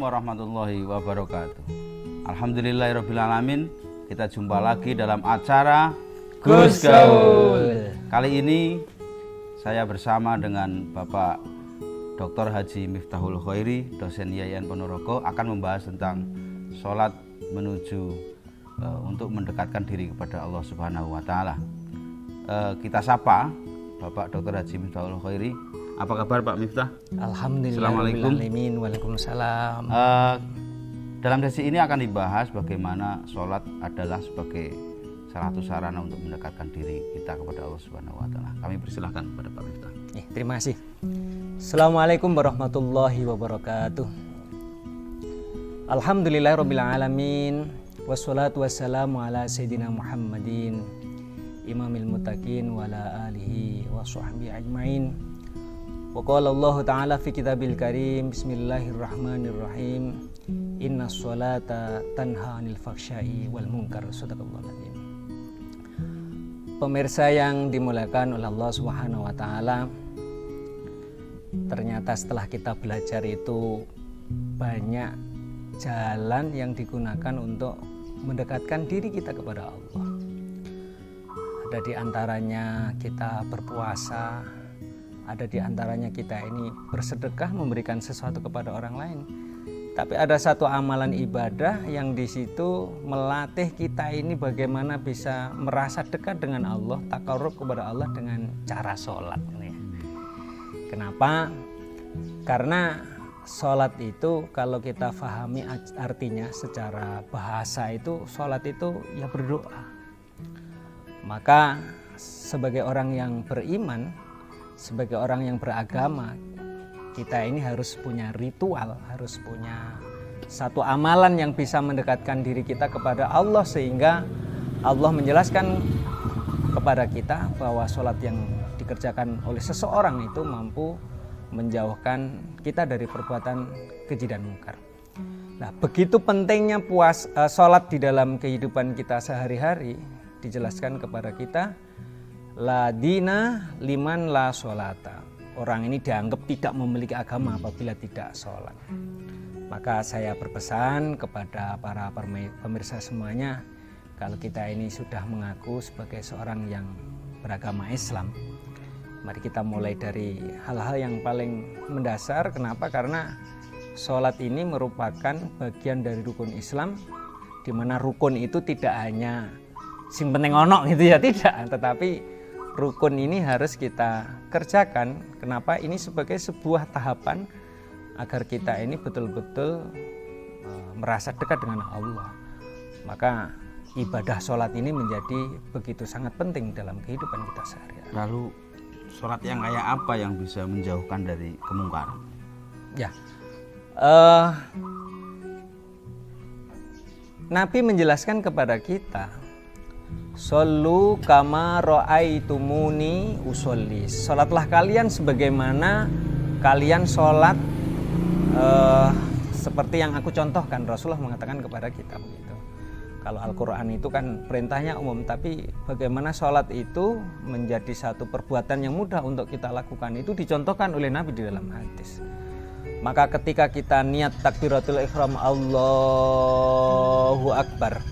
warahmatullahi wabarakatuh. Alhamdulillahirrabbilalamin. Kita jumpa lagi dalam acara Gus Gaul. Kali ini saya bersama dengan Bapak Dr. Haji Miftahul Khairi, dosen Yayan Ponorogo, akan membahas tentang sholat menuju untuk mendekatkan diri kepada Allah Subhanahu wa Ta'ala. Kita sapa Bapak Dr. Haji Miftahul Khairi. Apa kabar Pak Miftah? Alhamdulillah. Waalaikumsalam. Dalam sesi ini akan dibahas bagaimana sholat adalah sebagai salah satu sarana untuk mendekatkan diri kita kepada Allah Subhanahu wa Ta'ala. Kami persilahkan kepada Pak Miftah. Terima kasih. Assalamualaikum warahmatullahi wabarakatuh. Alhamdulillahirrabbilalamin. Wassalatu wassalamu ala sayyidina Muhammadin imamil muttaqin wa ala alihi wa sahbihi ajma'in. Wa qala Allah Ta'ala fi kitabil karim. Bismillahirrahmanirrahim. Inna sholata tanha anil faksya'i wal munkar. Sadaqallahul azim. Pemirsa yang dimuliakan oleh Allah Subhanahu wa Ta'ala, ternyata setelah kita belajar itu banyak jalan yang digunakan untuk mendekatkan diri kita kepada Allah. Ada di antaranya kita berpuasa, ada di antaranya kita ini bersedekah, memberikan sesuatu kepada orang lain. Tapi ada satu amalan ibadah yang di situ melatih kita ini bagaimana bisa merasa dekat dengan Allah, takarrub kepada Allah dengan cara sholat. Kenapa? Karena sholat itu kalau kita pahami artinya secara bahasa itu, sholat itu ya berdoa. Maka sebagai orang yang beriman, sebagai orang yang beragama, kita ini harus punya ritual, harus punya satu amalan yang bisa mendekatkan diri kita kepada Allah, sehingga Allah menjelaskan kepada kita bahwa sholat yang dikerjakan oleh seseorang itu mampu menjauhkan kita dari perbuatan keji dan mungkar. Nah, begitu pentingnya sholat di dalam kehidupan kita sehari-hari, dijelaskan kepada kita, la dina liman la sholata. Orang ini dianggap tidak memiliki agama apabila tidak sholat. Maka saya berpesan kepada para pemirsa semuanya, kalau kita ini sudah mengaku sebagai seorang yang beragama Islam, mari kita mulai dari hal-hal yang paling mendasar. Kenapa? Karena sholat ini merupakan bagian dari rukun Islam, di mana rukun itu tidak hanya sing penting ono gitu ya, tidak, tetapi rukun ini harus kita kerjakan. Kenapa? Ini sebagai sebuah tahapan agar kita ini betul-betul merasa dekat dengan Allah. Maka ibadah sholat ini menjadi begitu sangat penting dalam kehidupan kita sehari-hari. Lalu sholat yang kayak apa yang bisa menjauhkan dari kemungkaran? Ya, Nabi menjelaskan kepada kita, shollu kama ra'aitumuni usolli. Sholatlah kalian sebagaimana kalian sholat, seperti yang aku contohkan. Rasulullah mengatakan kepada kita begitu. Kalau Al-Quran itu kan perintahnya umum, tapi bagaimana sholat itu menjadi satu perbuatan yang mudah untuk kita lakukan, itu dicontohkan oleh Nabi di dalam hadis. Maka ketika kita niat takbiratul ihram, Allahu Akbar,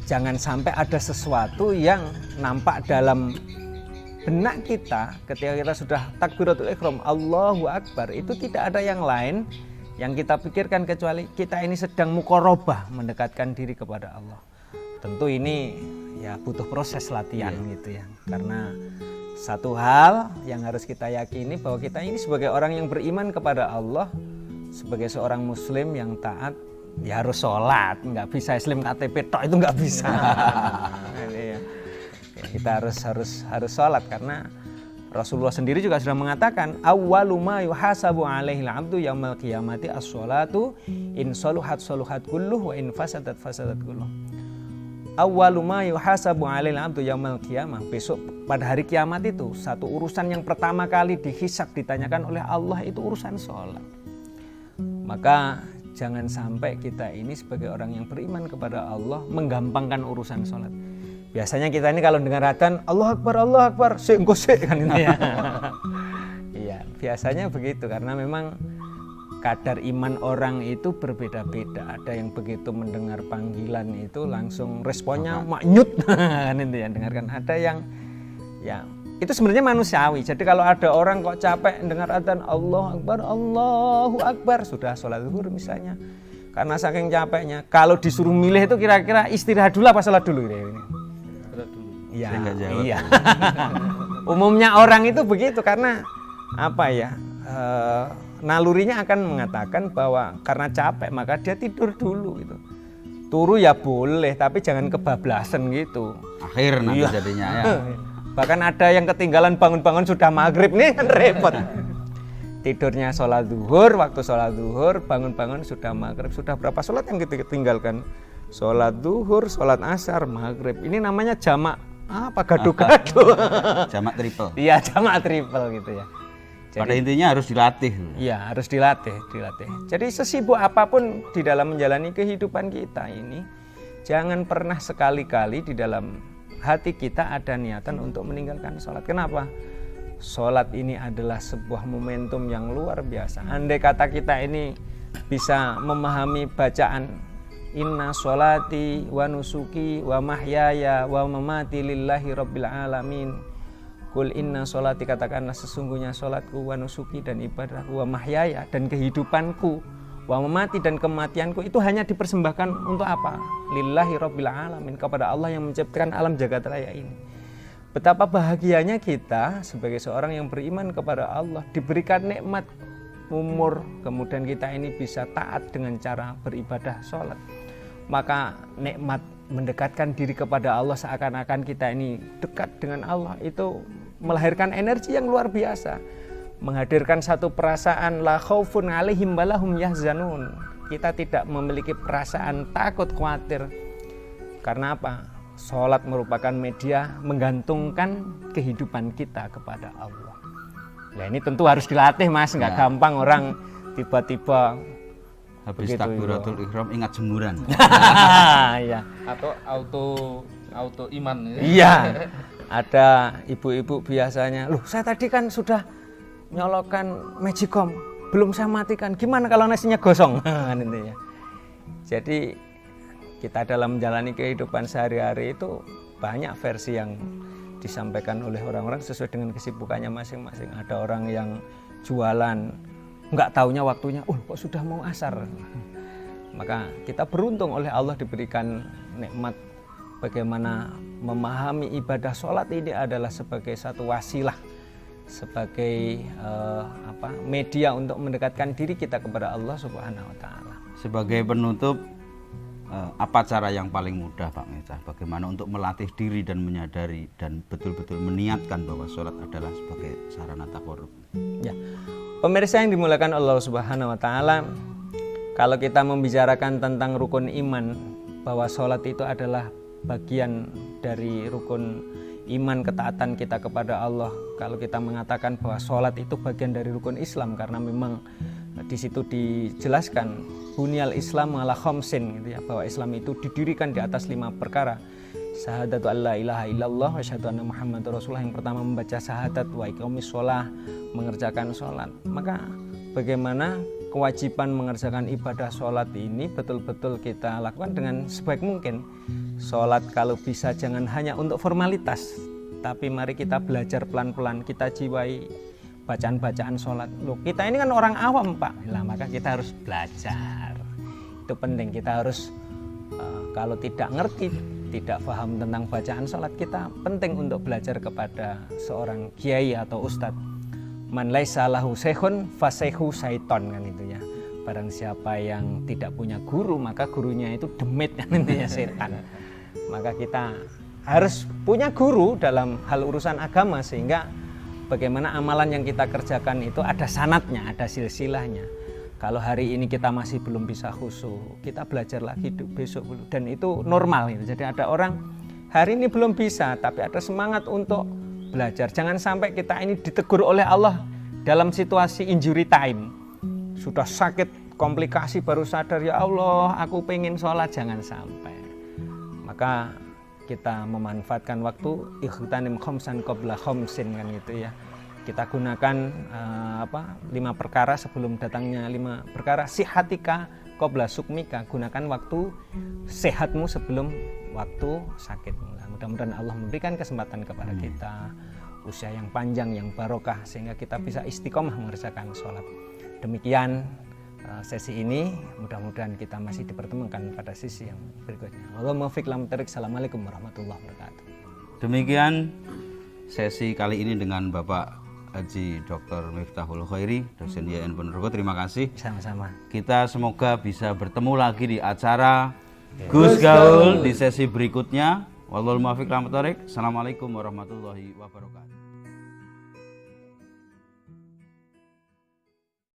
jangan sampai ada sesuatu yang nampak dalam benak kita ketika kita sudah takbiratul ihram, Allahu Akbar, itu tidak ada yang lain yang kita pikirkan kecuali kita ini sedang muqarabah, mendekatkan diri kepada Allah. Tentu ini ya butuh proses latihan gitu ya. Karena satu hal yang harus kita yakini bahwa kita ini sebagai orang yang beriman kepada Allah, sebagai seorang muslim yang taat, ya harus sholat. Nggak bisa Islam KTP tok, itu nggak bisa. Ya, kita harus sholat, karena Rasulullah sendiri juga sudah mengatakan, awwalu ma yuhasabu alaihil abdu yaumil qiyamati as-sholatu in saluhat saluhat kulluh wa in fasadat fasadat kulluh. Awwalu ma yuhasabu alaihil abdu yaumil qiyamah, besok pada hari kiamat itu satu urusan yang pertama kali dihisab, ditanyakan oleh Allah, itu urusan sholat. Maka jangan sampai kita ini sebagai orang yang beriman kepada Allah menggampangkan urusan sholat. Biasanya kita ini kalau dengar adzan, Allah Akbar, sik kan itu ya. Iya, biasanya begitu, karena memang kadar iman orang itu berbeda-beda. Ada yang begitu mendengar panggilan itu langsung responnya maknyut kan itu ya, dengarkan. Ada yang ya itu sebenarnya manusiawi. Jadi kalau ada orang kok capek dengar adzan Allahu Akbar, sudah sholat zuhur misalnya, karena saking capeknya, kalau disuruh milih itu kira-kira istirahat dulu apa sholat dulu ini? Iya, iya. Umumnya orang itu begitu karena apa ya? Nalurinya akan mengatakan bahwa karena capek maka dia tidur dulu gitu. Turu ya boleh, tapi jangan kebablasan gitu. Akhir nanti jadinya ya. Bahkan ada yang ketinggalan bangun-bangun sudah maghrib nih kan repot. Tidurnya sholat zuhur, waktu sholat zuhur, bangun-bangun sudah maghrib. Sudah berapa sholat yang kita tinggalkan? Sholat zuhur, sholat asar, maghrib. Ini namanya jamak apa gado-gado. Jamak triple. Iya, jamak triple gitu ya. Pada intinya harus dilatih. Iya, harus dilatih. Jadi sesibuk apapun di dalam menjalani kehidupan kita ini, jangan pernah sekali-kali di dalam hati kita ada niatan untuk meninggalkan sholat. Kenapa? Sholat ini adalah sebuah momentum yang luar biasa. Andai kata kita ini bisa memahami bacaan inna sholati wa nusuki wa mahyaya wa mamati lillahi rabbil alamin. Kul inna sholati, katakanlah sesungguhnya sholatku, wa nusuki dan ibadahku, wa mahyaya dan kehidupanku, wa mamati dan kematianku itu hanya dipersembahkan untuk apa? Lillahi rabbil alamin, kepada Allah yang menciptakan alam jagat raya ini. Betapa bahagianya kita sebagai seorang yang beriman kepada Allah, diberikan nikmat umur, kemudian kita ini bisa taat dengan cara beribadah sholat. Maka nikmat mendekatkan diri kepada Allah, seakan-akan kita ini dekat dengan Allah, itu melahirkan energi yang luar biasa, menghadirkan satu perasaan la khaufun 'alaihim wa lahum yahzanun. Kita tidak memiliki perasaan takut, khawatir. Karena apa? Sholat merupakan media menggantungkan kehidupan kita kepada Allah. Nah ini tentu harus dilatih Mas, nggak gampang orang tiba-tiba habis takbiratul ihram ingat jemuran. Iya. Atau auto iman. Iya. Ada ibu-ibu biasanya, loh saya tadi kan sudah nyolokkan magicom, belum saya matikan, gimana kalau nasinya gosong? Ya. Jadi kita dalam menjalani kehidupan sehari-hari itu banyak versi yang disampaikan oleh orang-orang sesuai dengan kesibukannya masing-masing. Ada orang yang jualan, nggak taunya waktunya, kok sudah mau asar. Maka kita beruntung oleh Allah diberikan nikmat bagaimana memahami ibadah sholat ini adalah sebagai satu wasilah, sebagai media untuk mendekatkan diri kita kepada Allah Subhanahu wa Ta'ala. Sebagai penutup, apa cara yang paling mudah Pak Miftah? Bagaimana untuk melatih diri dan menyadari dan betul-betul meniatkan bahwa sholat adalah sebagai sarana taqarrub? Ya, pemirsa yang dimuliakan Allah Subhanahu wa Ta'ala, kalau kita membicarakan tentang rukun iman, bahwa sholat itu adalah bagian dari rukun iman, ketaatan kita kepada Allah. Kalau kita mengatakan bahwa sholat itu bagian dari rukun Islam, karena memang di situ dijelaskan bunyal Islam ala khamsin, gitu ya, bahwa Islam itu didirikan di atas 5 perkara. Syahadatu alla ilaha illallah wa syahadu anna Muhammadur Rasulullah, yang pertama membaca syahadat, wa iqamis shalah, mengerjakan sholat. Maka bagaimana kewajiban mengerjakan ibadah sholat ini betul-betul kita lakukan dengan sebaik mungkin. Sholat kalau bisa jangan hanya untuk formalitas, tapi mari kita belajar pelan-pelan, kita jiwai bacaan-bacaan sholat. Loh, kita ini kan orang awam Pak, nah, maka kita harus belajar. Itu penting, kita harus kalau tidak ngerti, tidak paham tentang bacaan sholat, kita penting untuk belajar kepada seorang kiai atau ustadz. Man laisa lahu syekhun fasyehu syaiton, kan itu ya. Barang siapa yang tidak punya guru, maka gurunya itu demit, kan intinya setan. Maka kita harus punya guru dalam hal urusan agama, sehingga bagaimana amalan yang kita kerjakan itu ada sanatnya, ada silsilahnya. Kalau hari ini kita masih belum bisa khusyuk, kita belajar lagi besok dulu, dan itu normal gitu. Jadi ada orang hari ini belum bisa, tapi ada semangat untuk belajar. Jangan sampai kita ini ditegur oleh Allah dalam situasi injury time, sudah sakit komplikasi baru sadar, ya Allah aku pengen sholat, jangan sampai. Maka kita memanfaatkan waktu ikhtanim khamsan qabla khamsin, kan gitu ya. kita gunakan 5 perkara sebelum datangnya 5 perkara. Sihatika qabla sukmika, gunakan waktu sehatmu sebelum waktu sakitmu. Nah, mudah-mudahan Allah memberikan kesempatan kepada kita usia yang panjang, yang barokah, sehingga kita bisa istiqomah mengerjakan sholat. Demikian sesi ini, mudah-mudahan kita masih dipertemukan pada sesi yang berikutnya. Wallahul muwaffiq ila aqwamit thoriq. Assalamualaikum warahmatullahi wabarakatuh. Demikian sesi kali ini dengan Bapak Haji Dr. Miftahul Khairi, dosen YN Ponorogo. Terima kasih. Sama-sama. Kita semoga bisa bertemu lagi di acara Gus Gaul di sesi berikutnya. Wallahul muwaffiq ila aqwamit thoriq. Assalamualaikum warahmatullahi wabarakatuh.